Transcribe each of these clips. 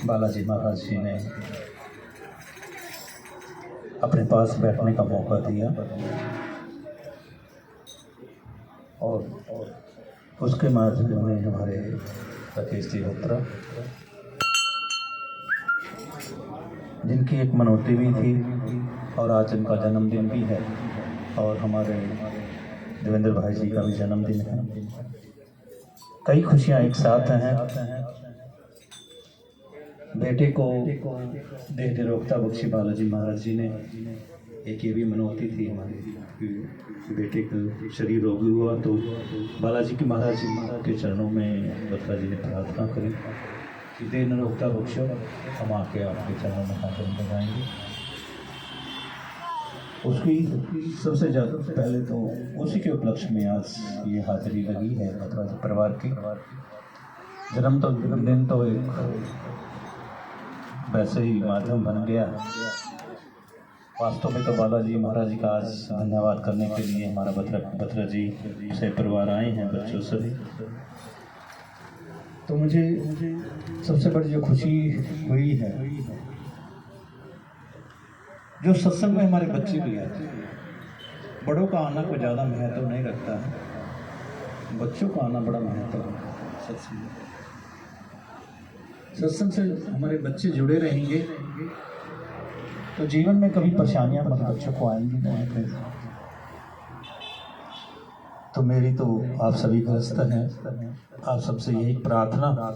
बालाजी महाराज जी ने अपने पास बैठने का मौका दिया और उसके माध्यम में हमारे राकेश जी बत्रा, जिनकी एक मनौती भी थी और आज उनका जन्मदिन भी है और हमारे देवेंद्र भाई जी का भी जन्मदिन है। कई खुशियां एक साथ हैं। बेटे को देह निरोगता बख्शी बालाजी महाराज जी ने, एक ये भी मनौती थी हमारी, बेटे का शरीर रोगी हुआ तो बालाजी की महाराज जी के चरणों में बत्रा जी ने प्रार्थना करी कि देह निरोगता बख्शो, हम आके आपके चरणों में हाजिर हो जाएंगे। उसकी सबसे ज़्यादा पहले तो उसी के उपलक्ष्य में आज ये हाजिरी लगी है बत्रा जी परिवार की। जन्मदिन तो एक वैसे ही माध्यम बन गया, वास्तव में तो बालाजी महाराज जी का आज धन्यवाद करने के लिए हमारा बत्रा जी से परिवार आए हैं, बच्चों सभी। तो मुझे सबसे बड़ी जो खुशी हुई है, जो सत्संग में हमारे बच्चे भी आते हैं। बड़ों का आना कोई ज़्यादा महत्व नहीं रखता है, बच्चों का आना बड़ा महत्व है सत्संग में। सत्संग से हमारे बच्चे जुड़े रहेंगे तो जीवन में कभी परेशानियां हमारे बच्चों को आएंगी नहीं। तो मेरी तो आप सभी ग्रस्त हैं, आप सबसे यही प्रार्थना,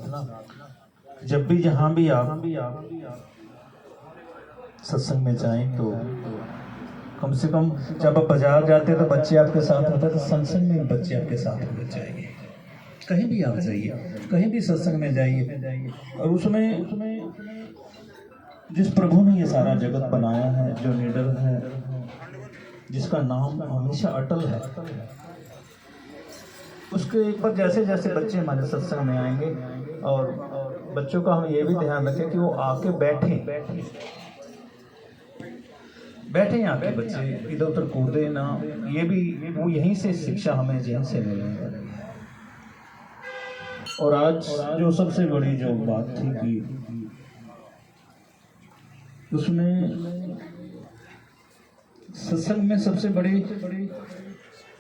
जब भी जहां भी आप सत्संग में जाएं तो कम से कम जब आप बाजार जाते तो बच्चे आपके साथ होते, तो सत्संग में बच्चे आपके साथ होने चाहिए। कहीं भी आप जाइए, कहीं भी सत्संग में जाइए, और उसमें जिस प्रभु ने ये सारा जगत बनाया है, जो लीडर है, जिसका नाम हमेशा अटल है, उसके एक बार जैसे जैसे बच्चे हमारे सत्संग में आएंगे, और बच्चों का हम ये भी ध्यान रखें कि वो आके बैठे यहाँ के बच्चे इधर उधर कूदे ना, ये भी वो यहीं से शिक्षा हमें यहीं से मिलेगी। और आज जो सबसे बड़ी जो बात थी कि उसमें सत्संग में सबसे बड़ी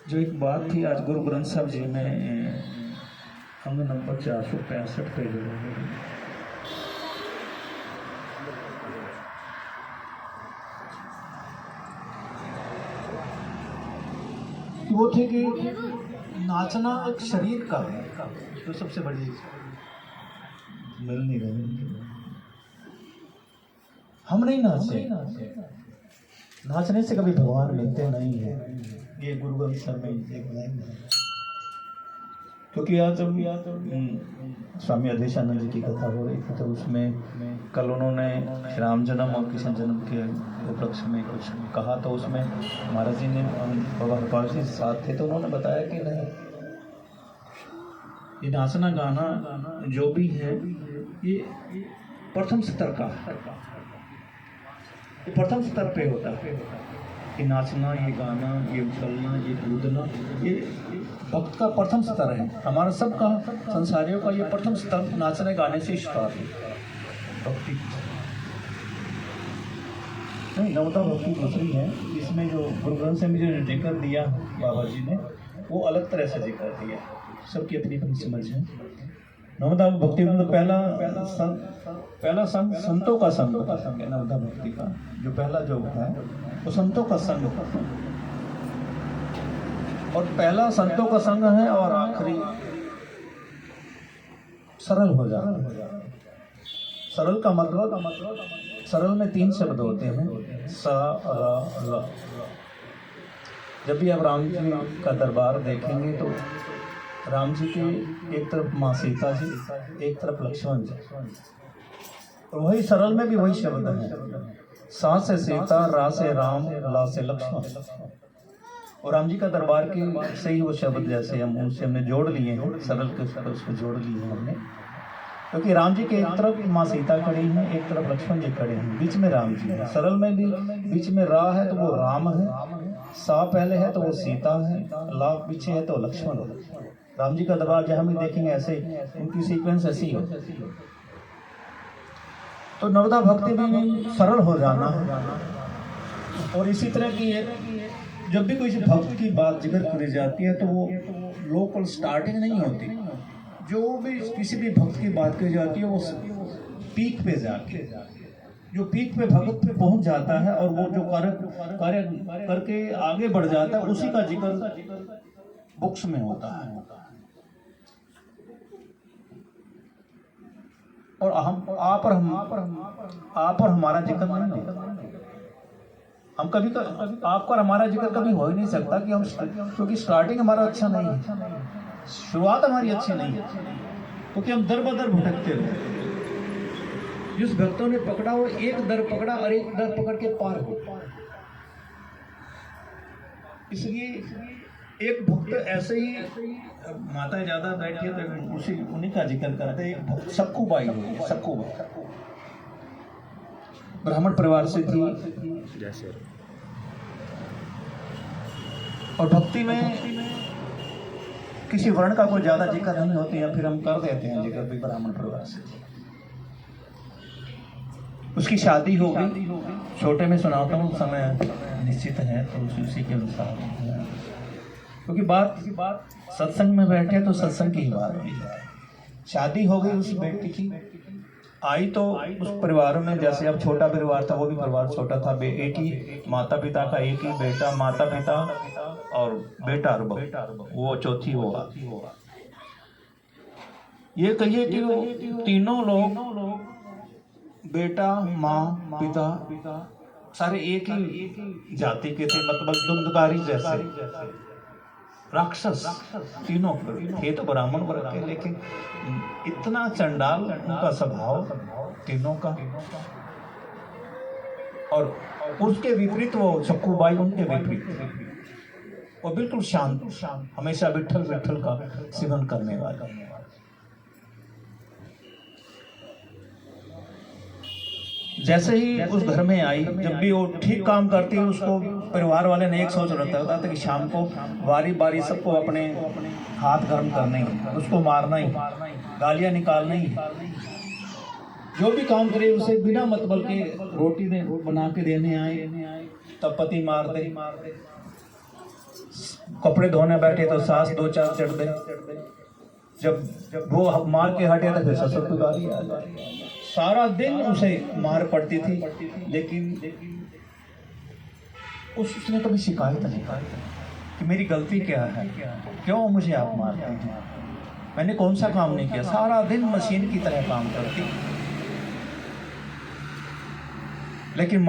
जो एक बात थी, आज गुरु ग्रंथ साहब जी में हमने नंबर 465 पे जोड़े, वो थे कि नाचना एक शरीर का है, तो सबसे बड़ी मिल नहीं रही। हम नहीं नाचने से कभी भगवान मिलते नहीं है, ये गुरु ग्रंथ साहब में एक लाइन है। क्योंकि आज स्वामी अधेशानंद जी की कथा हो रही थी, तो उसमें कल उन्होंने श्री राम जन्म और कृष्ण जन्म के उपलक्ष्य में कुछ कहा, तो उसमें महाराज जी ने, बाबा हरपाल जी साथ थे, तो उन्होंने बताया कि नहीं, ये नाचना गाना जो भी है ये प्रथम स्तर का है, ये प्रथम स्तर पे होता है कि नाचना, ये गाना, ये उछलना, ये कूदना, ये भक्त का प्रथम स्तर है। हमारा सबका, संसारियों का ये प्रथम स्तर नाचने गाने से स्टार्ट है, भक्ति नहीं। नवता भक्ति दूसरी है, इसमें जो गुरु ग्रंथ साहब में जो जिक्र दिया बाबा जी ने, वो अलग तरह से जिक्र दिया, सबकी अपनी अपनी समझ है। नवता भक्ति में तो पहला संग संतों का संग है। नवता भक्ति का जो पहला जो है वो संतों का संग, और पहला संतों का संग है और आखिरी सरल हो जाता है। सरल का मतलब, सरल में 3 शब्द होते हैं, सा रा ला। जब भी आप राम जी का दरबार देखेंगे तो राम जी के एक तरफ माँ सीता जी, एक तरफ लक्ष्मण जी, और वही सरल में भी वही शब्द है, सा से सीता, रा से राम, ला से लक्ष्मण। और राम जी का दरबार के से ही वो शब्द जैसे हम उनसे हमने जोड़ लिए हैं, सरल के शब्द उसको जोड़ लिए हैं हमने, क्योंकि राम जी के एक तरफ माँ सीता खड़ी हैं, एक तरफ लक्ष्मण जी खड़े हैं, बीच में राम जी है। सरल में भी बीच में रा है तो वो राम है, सा पहले है तो वो सीता है, ला पीछे है तो लक्ष्मण है। राम जी का दरबार जहाँ भी देखेंगे ऐसे उनकी सीक्वेंस ऐसी हो। तो नवदा भक्ति में सरल हो जाना, और इसी तरह की एक जब भी कोई भक्त की बात जिक्र करी जाती है तो वो लोकल स्टार्टिंग नहीं होती। जो भी किसी भी भक्त की बात की जाती है वो पीक पे जाके, जो पीक पे भगत पे पहुंच जाता है और वो जो कार्य करके आगे बढ़ जाता है, उसी का जिक्र बुक्स में होता है। और आप और हमारा जिक्र नहीं होता। हम कभी आपका और हमारा जिक्र कभी हो ही नहीं सकता कि हम, क्योंकि स्टार्टिंग हमारा अच्छा नहीं है, शुरुआत हमारी अच्छी नहीं है, क्योंकि हम दर बदर भटकते रहे। जिस भक्तों ने पकड़ा वो एक दर पकड़ा और एक दर पकड़ के पार हो। इसलिए एक भक्त ऐसे ही, माताएं ज्यादा बैठी है तो उसी उन्हीं का जिक्र करते। एक भक्त सक्कू बाई हुई, सक्कू बाई ब्राह्मण परिवार से थी, और भक्ति में किसी वर्ण का कोई ज्यादा जिक्र नहीं होती है, फिर हम कर देते हैं जिक्र भी ब्राह्मण परिवार से थी। उसकी शादी हो गई, छोटे में सुनाता हूँ, समय निश्चित है तो उसी के अनुसार, क्योंकि बात सत्संग में बैठे तो सत्संग की ही बात हुई। शादी हो गई उस बेटी की, आई तो उस परिवार में, जैसे अब छोटा परिवार था वो भी परिवार छोटा था, एक ही माता पिता का, एक ही बेटा, माता पिता और बेटा और बहू, वो चौथी होगा। ये कहिए कि वो तीनों लोग, बेटा माँ पिता, सारे एक ही जाति के थे, मतलब दुंदकारी जैसे राक्षस तीनों थे तो ब्राह्मण वर्ग के, लेकिन इतना चंडाल उनका स्वभाव तीनों का। और उसके विपरीत वो सक्कूबाई, उनके विपरीत वो बिल्कुल शांत, हमेशा विठल विठल का सेवन करने वाला। जैसे ही उस घर में आई, जब भी वो ठीक काम करती है, उसको परिवार वाले ने एक सोच रखा था कि शाम को बारी बारी सबको अपने हाथ गर्म करने ही, उसको मारना ही, गालियां निकालना ही, जो भी काम करे उसे बिना मतलब के रोटी बना के देने आए तब पति मार दे, कपड़े धोने बैठे तो सास दो चार चढ़ दे, जब वो मार के हटे तो फिर ससुर की गाली आ जाए। सारा दिन उसे मार पड़ती थी, लेकिन उसने कभी शिकायत नहीं की कि मेरी गलती क्या है, क्यों मुझे आप मारते हैं, मैंने कौन सा काम नहीं किया। सारा दिन मशीन की तरह काम करती, लेकिन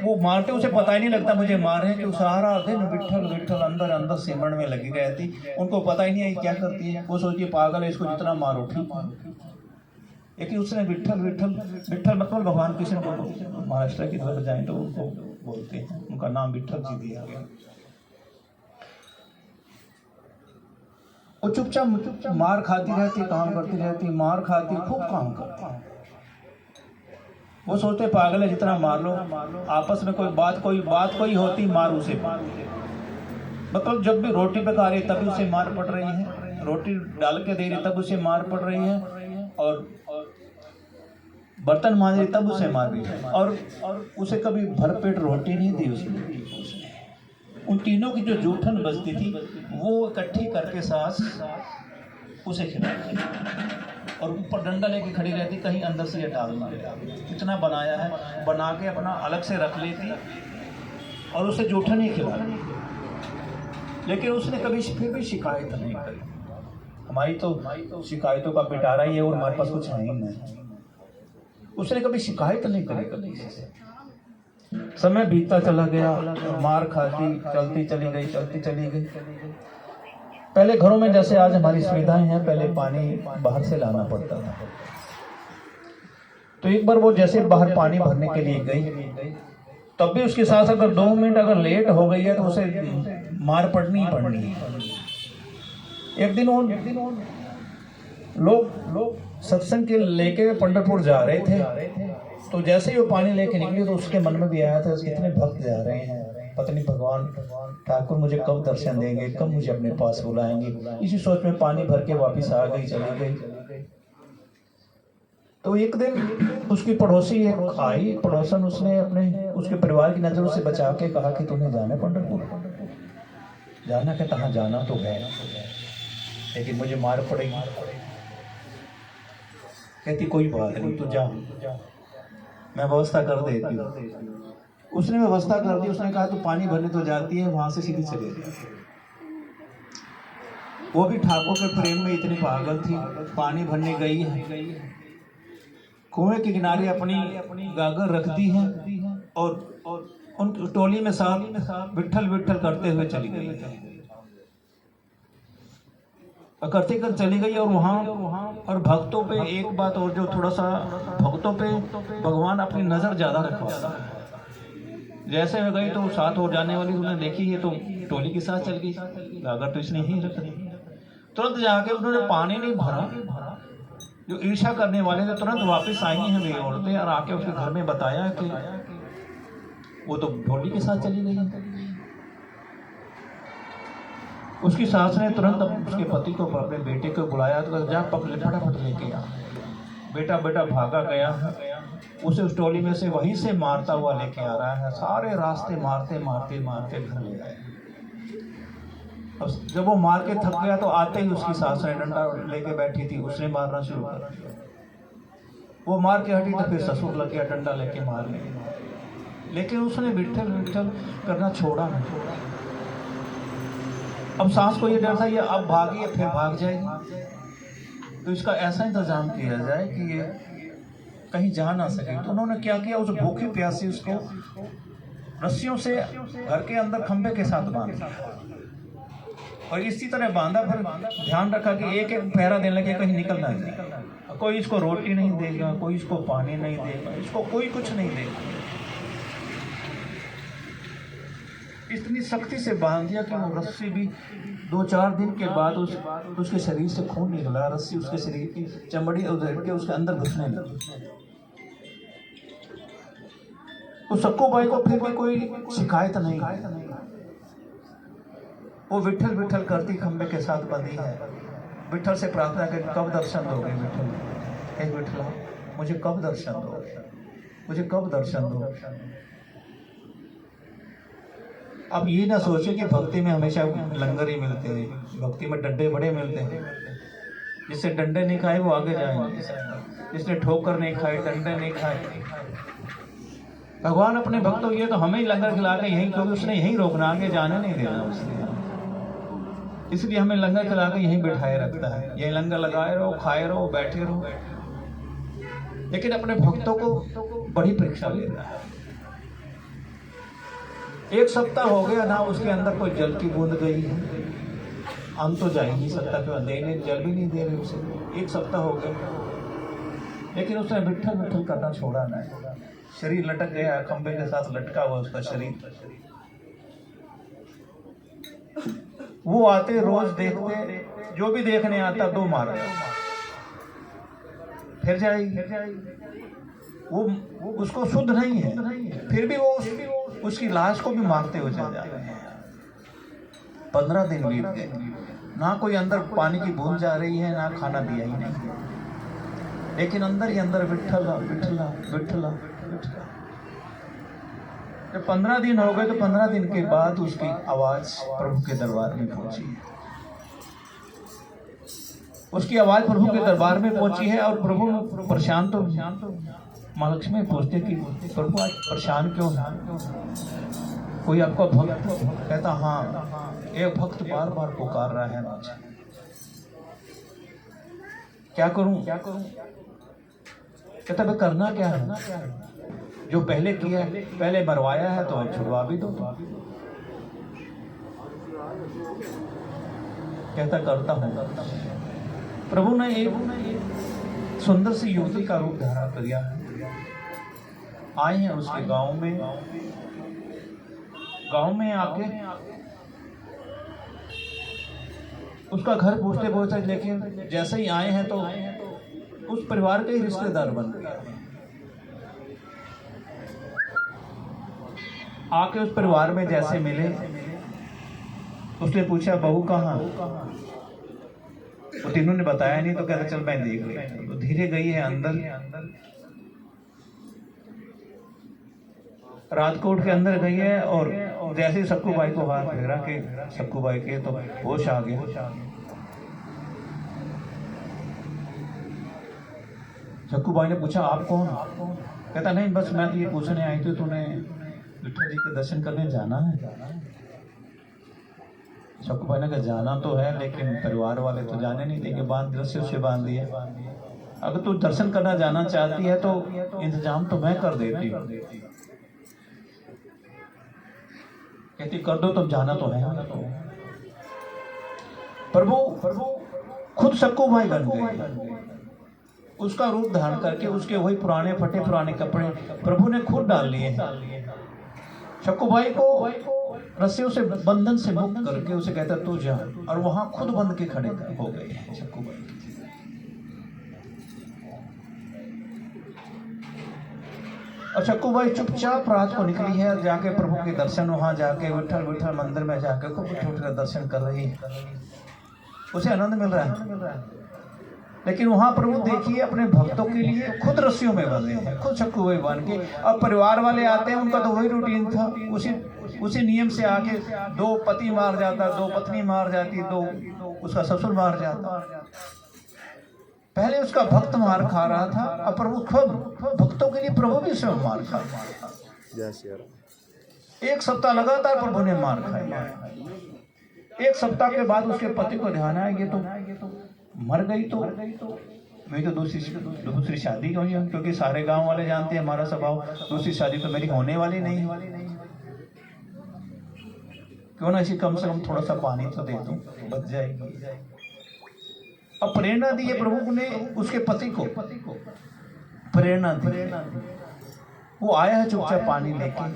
वो मारते उसे पता ही नहीं लगता मुझे मार रहे हैं, कि सारा दिन विठल विठल अंदर अंदर सिमरन में लगी रहती। उनको पता ही नहीं है क्या करती है, वो सोचती पागल है, इसको जितना मारो ठीक है। लेकिन उसने विठल विठल विठल, मतलब भगवान कृष्ण को महाराष्ट्र की तरफ जाए तो उनको बोलते हैं, उनका नाम विठल जी दिया गया। वो चुपचाप मार खाती रहती, काम करती रहती, मार खाती, खूब काम करती। वो सोचते पागल है, जितना मार लो। आपस में कोई बात कोई होती, मार उसे। मतलब जब भी रोटी पका रही तभी उसे मार पड़ रही है, रोटी डाल के दे रही तब उसे मार पड़ रही है, और बर्तन मांज रही तब उसे मार रही है, और उसे कभी भरपेट रोटी नहीं दी उसने। उन तीनों की जो जूठन बचती थी वो इकट्ठी करके सास उसे खिलाती, और ऊपर डंडा लेके खड़ी रहती, कहीं अंदर से ये डालना। इतना बनाया है, बना के अपना अलग से रख लेती और उसे जूठन ही खिलाती। लेकिन उसने कभी फिर भी शिकायत नहीं करी। हमारी तो शिकायतों का पिटारा ही है, और हमारे पास कुछ है ही नहीं। उसने कभी शिकायत नहीं करी कभी से। समय बीतता चला गया, मार खाती चलती चली गई। पहले घरों में जैसे आज हमारी सुविधाएं हैं, पहले पानी बाहर से लाना पड़ता था। तो एक बार वो जैसे बाहर पानी भरने के लिए गई, तब भी उसके साथ अगर 2 मिनट अगर लेट हो गई है तो उसे मार पड़नी ही पड़नी है। एक दिन लोग सत्संग के लेके पंढरपुर जा रहे थे, तो जैसे ही वो पानी लेके निकली तो उसके मन में भी आया था कितने भक्त जा रहे हैं, पत्नी भगवान ठाकुर मुझे कब दर्शन देंगे, कब मुझे अपने पास बुलाएंगे। इसी सोच में पानी भर के वापिस आ गई, चली गई। तो एक दिन उसकी पड़ोसी एक आई पड़ोसन, उसने अपने उसके परिवार की नजरों से बचा के कहा कि तुम्हें जाना है पंढरपुर? जाना? कहता हाँ जाना तो है, लेकिन मुझे मार पड़ेगी। कहती कोई बात नहीं, तू जा, मैं व्यवस्था कर देती हूँ। उसने व्यवस्था कर दी। उसने कहा तू पानी भरने तो जाती है, वहां से सीधी चले जा। वो भी ठाकुर के प्रेम में इतनी पागल थी, पानी भरने गई है, कुएं के किनारे अपनी गागर रख दी है और उन टोली में साथ विठल विठल करते हुए चली गई। करते कर चली गई। और वहाँ और भक्तों पे एक बात और, जो थोड़ा सा भक्तों पे भगवान अपनी नजर ज्यादा रखवाता है। जैसे में गई तो साथ हो जाने वाली उन्होंने देखी, ये तो टोली के साथ चल गई, गागर तो इसने ही रख दी। तुरंत जाके उन्होंने पानी नहीं भरा। जो ईर्ष्या करने वाले थे तुरंत वापस आई हैं वे औरतें, और आके उसके घर में बताया कि वो तो टोली के साथ चली गई है। उसकी सास ने तुरंत उसके पति को, अपने बेटे को बुलाया, तो जा फटाफट लेके आ। बेटा भागा गया, उसे उस टोली में से वहीं से मारता हुआ लेके आ रहा है। सारे रास्ते मारते घर ले आए। अब जब वो मार के थक गया तो आते ही उसकी सास ने डंडा लेके बैठी थी, उसने मारना शुरू कर दिया। वो मार के हटी तो फिर ससुर लग गया डंडा लेके मारने, लेकिन उसने विठल करना छोड़ा नहीं। अब सास को ये डर था ये अब भागी है फिर भाग जाएगी, तो इसका ऐसा इंतजाम किया जाए कि ये कहीं जा ना सके। तो उन्होंने क्या किया, उस भूखी प्यासी उसको रस्सियों से घर के अंदर खंभे के साथ बांधा, और इसी तरह बांधा। फिर ध्यान रखा कि एक पहरा देने लगे कहीं निकल ना जाए। कोई इसको रोटी नहीं देगा, कोई इसको पानी नहीं देगा, इसको कोई कुछ नहीं देगा। इतनी सख्ती से बांध दिया कि वो रस्सी भी 2-4 दिन के बाद उसके शरीर से खून निकला, रस्सी उसके शरीर की चमड़ी उधेड़ के उसके अंदर घुसने लगी। तो सक्कू बाई को फिर भी कोई शिकायत नहीं। वो विठल करती खंबे के साथ बंधी है। विठल से प्रार्थना कर कब दर्शन दोगे विठल, हे विठला मुझे कब दर्शन दोगे, मुझे कब दर्शन दोगे। अब ये ना सोचे कि भक्ति में हमेशा लंगर ही मिलते हैं। भक्ति में डंडे बड़े मिलते हैं। जिससे डंडे नहीं खाए वो आगे जाएंगे, जिसने ठोकर नहीं खाए डंडे नहीं खाए। भगवान अपने भक्तों ये तो हमें ही लंगर खिला के यहीं, क्योंकि उसने यहीं रोकना, आगे जाने नहीं देना उसने, इसलिए हमें लंगर खिला के यहीं बिठाए रखता है। यही लंगर लगाए रहो, खाए रहो, बैठे रहो। लेकिन अपने भक्तों को बड़ी परीक्षा ले रहा है। 1 सप्ताह हो गया ना उसके अंदर कोई जल की बूंद गई है, हम तो जा ही नहीं सकता, क्यों देने जल भी नहीं दे रहे उसे। 1 सप्ताह हो गया, लेकिन उसने विठल करना छोड़ा नहीं। शरीर लटक गया, खंबे के साथ लटका हुआ उसका शरीर। वो आते रोज देखते, जो भी देखने आता 2 मार फिर जाएगी। वो उसको शुद्ध नहीं है, फिर भी वो उसकी लाश को भी मारते हुए चले जा रहे हैं। 15 दिन बीत गए, ना कोई अंदर पानी की बूंद जा रही है, ना खाना दिया ही नहीं, लेकिन अंदर ही अंदर विठला। जब 15 दिन हो गए तो 15 दिन के बाद उसकी आवाज प्रभु के दरबार में पहुंची है। उसकी आवाज प्रभु के दरबार में पहुंची है, और प्रभु परेशान तो माँ लक्ष्मी पूछते कि प्रभु आज परेशान क्यों है, कोई आपका भक्त? कहता हाँ, एक भक्त बार बार पुकार रहा है मुझे, क्या करूं? कहता भाई करना क्या है, जो पहले किया है, पहले मरवाया है तो अब छुड़वा भी दो। कहता करता हूं। प्रभु ने एक सुंदर सी युवती का रूप धारण किया है। आए हैं उसके गांव में आके उसका घर पूछते, लेकिन जैसे ही आए हैं तो उस परिवार के ही रिश्तेदार बन गए। आके उस परिवार में जैसे मिले, उसने पूछा बहू कहाँ? वो तीनों ने बताया नहीं, तो कहता चल मैं देख लेता हूं। तो धीरे गई है अंदर, राजकोट के अंदर गई है, और जैसे ही सक्कू बाई को हाथ फेरा कि सक्कू बाई के तो होश आ गया। सक्कू बाई ने पूछा आप कौन? कहता नहीं बस मैं तो ये पूछने आई थी तूने विठल जी के दर्शन करने जाना है? सक्कू बाई ने कहा जाना तो है, लेकिन परिवार वाले तो जाने नहीं देंगे, बांध रस्सी से बांध दिया। अगर तू दर्शन करना जाना चाहती है तो इंतजाम तो मैं कर देती हूँ। कहती कर दो, तुम जाना तो है। प्रभु खुद सक्कू बाई बन गए, उसका रूप धारण करके उसके वही पुराने फटे पुराने कपड़े प्रभु ने खुद डाल लिए हैं। सक्कू बाई को रस्सियों से बंधन से मुक्त करके उसे कहता तू जा, और वहां खुद बंध के खड़े हो गए हैं सक्कू बाई। और सक्कू बाई चुपचाप रात को निकली है, जाके प्रभु के दर्शन, वहां जाके विठल विठल मंदिर में जाके खूब उठ कर दर्शन कर रही है, उसे आनंद मिल रहा है। लेकिन वहां प्रभु देखिए अपने भक्तों के लिए खुद रस्सियों में बंधे हैं, खुद सक्कू बाई बन के। अब परिवार वाले आते हैं, उनका तो वही रूटीन था, उसी नियम से आके दो पति मार जाता, दो पत्नी मार जाती, दो उसका ससुर मार जाता। पहले उसका भक्त मार खा रहा था, अब प्रभु खुद भक्तों के लिए प्रभु भी स्वयं मार खा रहा था। एक सप्ताह लगातार प्रभु ने मार खाया। एक सप्ताह के बाद उसके पति को ध्यान आया ये तो मर गई, तो मेरी तो दूसरी शादी हुई है, क्योंकि सारे गांव वाले जानते हैं हमारा स्वभाव, दूसरी शादी तो मेरी होने वाली नहीं। क्यों ना इसी कम से कम थोड़ा सा पानी तो दे दूं, बच जाएगी। अब प्रेरणा दी है प्रभु ने उसके पति को, प्रेरणा दी। वो आया है चुपचाप पानी लेके,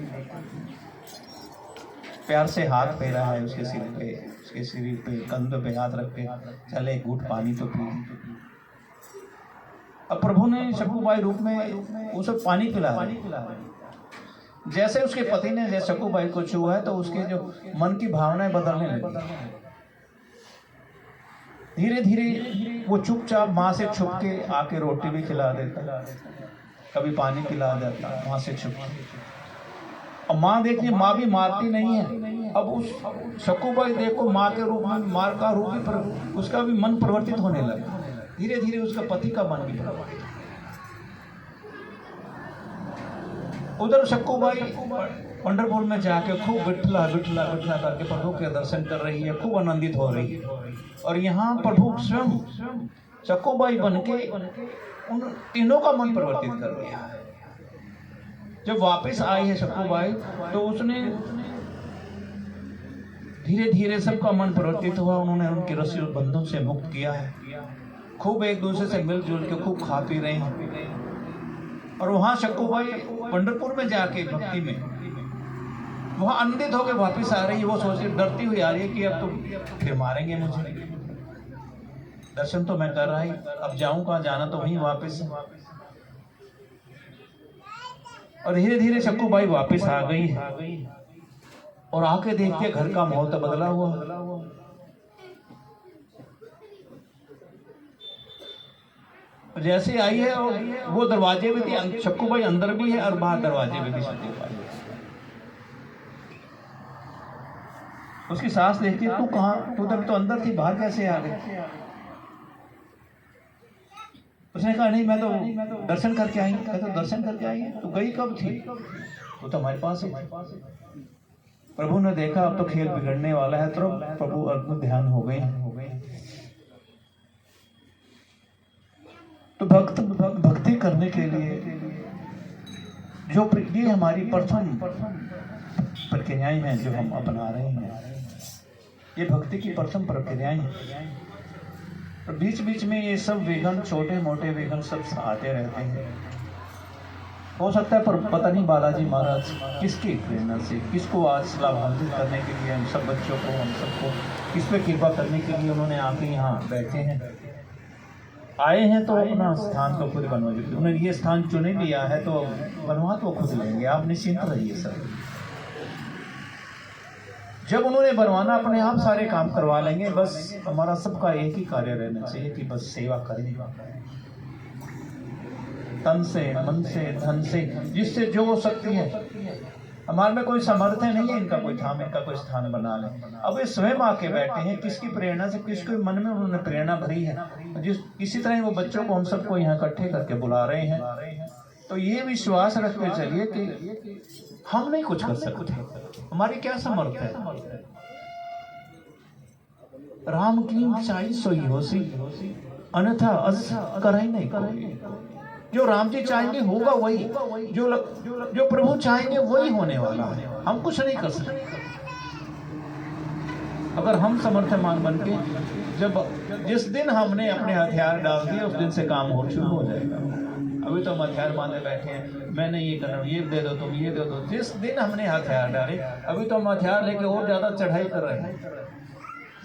प्यार से हाथ फेरा है उसके सिर पे, उसके शरीर पे, कंधों पे हाथ रख के चले एक घूंट पानी तो पी। अब प्रभु ने सक्कू बाई रूप में उसे पानी पिलाया। जैसे उसके पति ने जैसे सक्कू बाई को छुआ है, तो उसके जो मन की भावनाएं बदलने लगी। धीरे धीरे वो चुपचाप माँ से छुप के आके रोटी भी खिला देता, कभी पानी पिला देता माँ से छुप के। और माँ देखिए, माँ भी मारती नहीं है। अब उस सक्कू बाई देखो माँ के रूप में, माँ का रूप भी उसका भी मन परिवर्तित होने लगा। धीरे धीरे उसका पति का मन भी परिवर्तित। उधर सक्कू बाई पंढरपुर में जाके खूब विठला विठला विठला करके प्रभु के दर्शन कर रही है, खूब आनंदित हो रही है। और यहाँ प्रभु स्वयं सक्कू बाई बन के उन तीनों का मन परिवर्तित कर दिया। जब वापस आई है सक्कू बाई, तो उसने धीरे धीरे सबका मन परिवर्तित हुआ। उन्होंने उनके रस्सी बंधन से मुक्त किया है, खूब एक दूसरे से मिलजुल के खूब खा पी रहे हैं। और वहां सक्कू बाई पंढरपुर में जाके भक्ति में वहां आनंदित होकर वापस आ रही है। वो सोच डरती हुई आ रही है कि अब तो फिर मारेंगे मुझे, दर्शन तो मैं कर रहा ही, अब जाऊं कहाँ, जाना तो वहीं वापस। और धीरे धीरे सक्कू बाई वापस आ गई है, और आके देखते घर का माहौल तो बदला हुआ। जैसे आई है और वो दरवाजे में थी, सक्कू बाई अंदर भी है और बाहर दरवाजे में भी सक्कू बाई। उसकी सास देखती है, तू कहाँ, तू तो अंदर थी, बाहर कैसे आ गई? उसने कहा नहीं, मैं तो दर्शन करके आई। तो दर्शन करके आई है, तो गई कब थी? वो तो हमारे पास ही। प्रभु ने देखा अब तो खेल बिगड़ने वाला है, तो प्रभु अद्भुत ध्यान हो गए। तो भक्ति करने के लिए जो ये हमारी प्रथम प्रक्रियाएं हैं जो हम अपना रहे हैं, ये भक्ति की प्रथम प्रक्रियाएं हैं। तो बीच बीच में ये सब विघ्न, छोटे मोटे विघ्न सब आते रहते हैं। हो सकता है पर पता नहीं बालाजी महाराज किसकी प्रेरणा से, किसको आज लाभान्वित करने के लिए, हम सब बच्चों को, हम सबको किस पे कृपा करने के लिए उन्होंने आके यहाँ बैठे हैं, आए हैं। तो अपना स्थान तो खुद बनवा देते। उन्होंने ये स्थान चुने लिया है तो बनवा तो खुद लेंगे, आप निश्चिंत रहिए सर। जब उन्होंने बनवाना अपने आप सारे काम करवा लेंगे। बस हमारा सबका एक ही कार्य रहना चाहिए कि बस सेवा करें, तन से, मन से, धन से, जिससे जो हो सकती है। हमारे में कोई सामर्थ्य नहीं है इनका कोई स्थान बना ले। अब ये स्वयं आके बैठे हैं, किसकी प्रेरणा से, किसके मन में उन्होंने प्रेरणा भरी है, किसी तरह वो बच्चों को हम सबको यहाँ इकट्ठे करके बुला रहे हैं। तो ये विश्वास रखते चलिए कि हम नहीं कुछ कर सकते, हमारी क्या समर्थ है। राम की चाही सोई होसी, अन्यथा अस करे नहीं कोई। जो राम जी चाहेंगे होगा वही, जो प्रभु चाहेंगे वही होने वाला है। हम कुछ नहीं कर सकते। अगर हम समर्थमान बन के जिस दिन हमने अपने हथियार डाल दिए उस दिन से काम शुरू हो जाएगा। अभी तो हम हथियार बांधे बैठे हैं, मैंने ये करना, ये दे दो, तुम ये दे दो। जिस दिन हमने हथियार डाले, अभी तो हम हथियार लेके और ज्यादा चढ़ाई कर रहे हैं।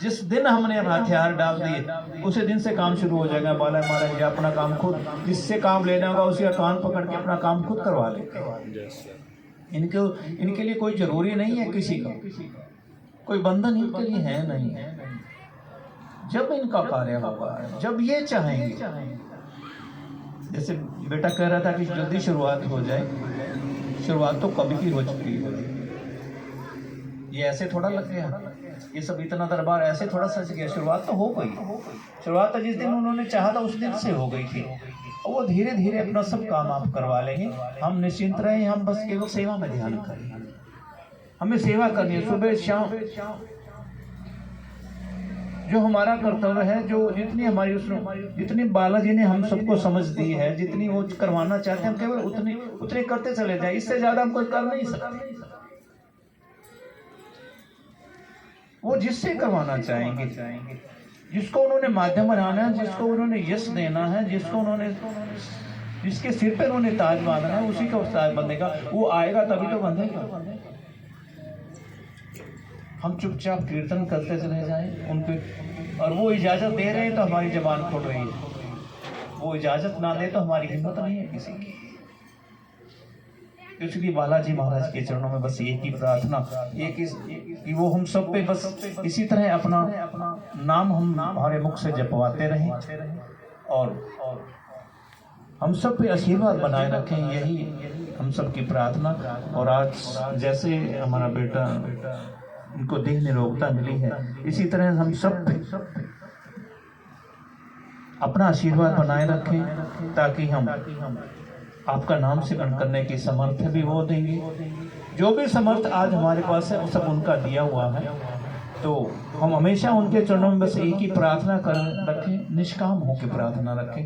जिस दिन हमने हथियार डाल दिए उसी दिन से काम शुरू हो जाएगा। बाला महाराज अपना काम खुद, जिससे काम लेना होगा उसका कान पकड़ के अपना काम खुद करवा लेते। इनके लिए कोई जरूरी नहीं है किसी का, कोई बंधन इनके लिए है नहीं। जब इनका कार्य होगा, जब ये चाहेंगे। जैसे बेटा कह रहा था कि जल्दी शुरुआत हो जाए, शुरुआत तो कभी की हो चुकी है। ये ऐसे थोड़ा लग गया, ये सब इतना दरबार ऐसे थोड़ा सज गया। शुरुआत तो हो गई, शुरुआत तो जिस दिन उन्होंने चाहा था उस दिन से हो गई थी। और वो धीरे धीरे अपना सब काम आप करवा लेंगे। हम निश्चिंत रहे, हम बस केवल सेवा में ध्यान करें। हमें सेवा करनी है सुबह शाम, जो हमारा कर्तव्य है, जो जितनी बालाजी ने हम सबको समझ दी है, जितनी वो करवाना चाहते हैं, हम केवल उतने करते चले जाए। इससे ज्यादा हम कुछ कर नहीं सकते। वो जिससे करवाना चाहेंगे, जिसको उन्होंने माध्यम बनाना है, जिसको उन्होंने यश देना है, जिसके सिर पे उन्होंने ताज बांधना है, उसी का ताज बंधेगा। वो आएगा तभी तो बंधेगा। हम चुपचाप कीर्तन करते चले जाएं उनके, और वो इजाजत दे रहे हैं तो हमारी जबान खुल रही है। वो इजाजत ना दे तो हमारी हिम्मत नहीं है किसी की। इसलिए बालाजी महाराज के चरणों में बस एक ही प्रार्थना, कि वो हम सब पे बस इसी तरह अपना नाम हमारे मुख से जपवाते रहें, और हम सब पे आशीर्वाद बनाए रखें। यही हम सब की प्रार्थना। और आज जैसे हमारा बेटा, उनको देह निरोगता मिली है, इसी तरह हम सब पे अपना आशीर्वाद बनाए रखें, ताकि हम आपका नाम सिमरण करने की समर्थ भी वो देंगे। जो भी समर्थ आज हमारे पास है वो सब उनका दिया हुआ है। तो हम हमेशा उनके चरणों में बस एक ही प्रार्थना कर रखें, निष्काम होकर प्रार्थना रखें।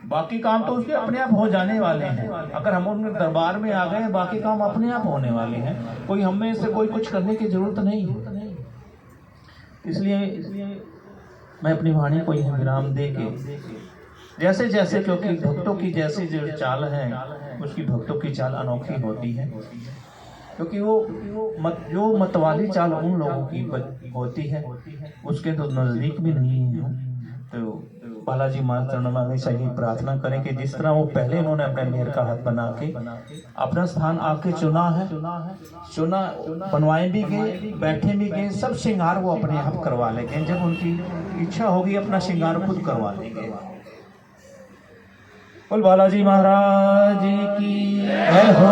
बाकी काम तो उसके अपने आप हो जाने वाले हैं। अगर हम उनके दरबार में आ गए, बाकी काम अपने आप होने वाले हैं। कोई हमें से कोई कुछ करने की जरूरत नहीं है। इसलिए मैं अपनी वाणी को यह विराम दे के, जैसे जैसे, क्योंकि भक्तों की जैसी जो चाल है, उसकी भक्तों की चाल अनोखी होती है। क्योंकि जो मतवाली चाल उन लोगों की होती है, उसके तो नजदीक भी नहीं है। तो बालाजी महाराज चरणों में हमेशा यही प्रार्थना करें कि जिस तरह वो पहले उन्होंने अपने मेहर का हाथ बना के अपना स्थान आके चुना बनवाए भी गए, बैठे भी गए, सब श्रृंगार वो अपने आप करवा लेंगे। जब उनकी इच्छा होगी अपना श्रृंगार खुद करवा लेंगे। बोल बालाजी महाराज की जय हो।